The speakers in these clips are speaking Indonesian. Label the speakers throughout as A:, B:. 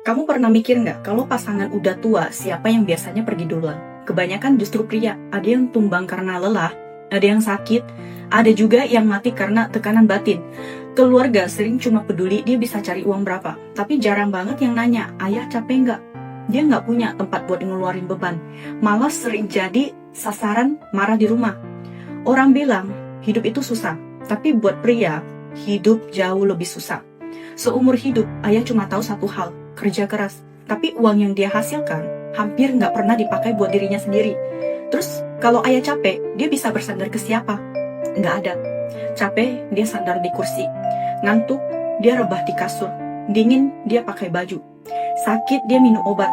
A: Kamu pernah mikir nggak, kalau pasangan udah tua, siapa yang biasanya pergi duluan? Kebanyakan justru pria. Ada yang tumbang karena lelah, ada yang sakit, ada juga yang mati karena tekanan batin. Keluarga sering cuma peduli dia bisa cari uang berapa, tapi jarang banget yang nanya, ayah capek nggak? Dia nggak punya tempat buat ngeluarin beban, malah sering jadi sasaran marah di rumah. Orang bilang, hidup itu susah, tapi buat pria, hidup jauh lebih susah. Seumur hidup, ayah cuma tahu satu hal, kerja keras. Tapi uang yang dia hasilkan, hampir nggak pernah dipakai buat dirinya sendiri. Terus, kalau ayah capek, dia bisa bersandar ke siapa? Nggak ada. Capek, dia sandar di kursi. Ngantuk, dia rebah di kasur. Dingin, dia pakai baju. Sakit, dia minum obat.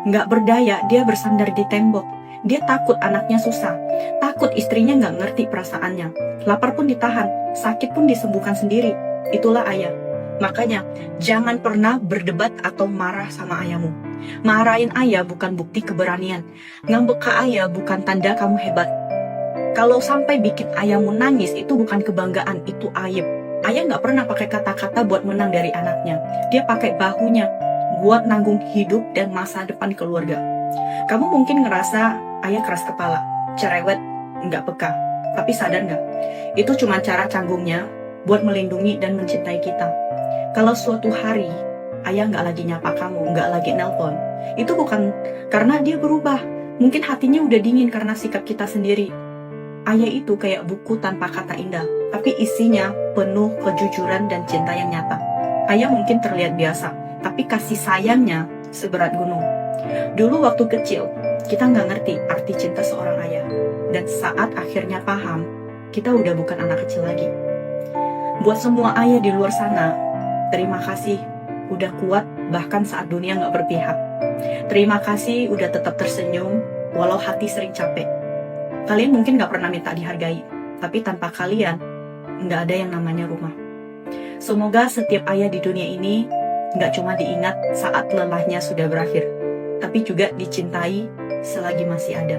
A: Nggak berdaya, dia bersandar di tembok. Dia takut anaknya susah. Takut istrinya nggak ngerti perasaannya. Lapar pun ditahan, sakit pun disembuhkan sendiri. Itulah ayah. Makanya, jangan pernah berdebat atau marah sama ayahmu. Marahin ayah bukan bukti keberanian. Ngambek ke ayah bukan tanda kamu hebat. Kalau sampai bikin ayahmu nangis, itu bukan kebanggaan, itu aib. Ayah nggak pernah pakai kata-kata buat menang dari anaknya. Dia pakai bahunya buat nanggung hidup dan masa depan keluarga. Kamu mungkin ngerasa ayah keras kepala, cerewet, nggak peka. Tapi sadar nggak? Itu cuma cara canggungnya buat melindungi dan mencintai kita. Kalau suatu hari ayah nggak lagi nyapa kamu, nggak lagi nelpon, itu bukan karena dia berubah. Mungkin hatinya udah dingin karena sikap kita sendiri. Ayah itu kayak buku tanpa kata indah, tapi isinya penuh kejujuran dan cinta yang nyata. Ayah mungkin terlihat biasa, tapi kasih sayangnya seberat gunung. Dulu waktu kecil, kita nggak ngerti arti cinta seorang ayah. Dan saat akhirnya paham, kita udah bukan anak kecil lagi. Buat semua ayah di luar sana, terima kasih udah kuat bahkan saat dunia nggak berpihak. Terima kasih udah tetap tersenyum walau hati sering capek. Kalian mungkin nggak pernah minta dihargai, tapi tanpa kalian nggak ada yang namanya rumah. Semoga setiap ayah di dunia ini nggak cuma diingat saat lelahnya sudah berakhir, tapi juga dicintai selagi masih ada.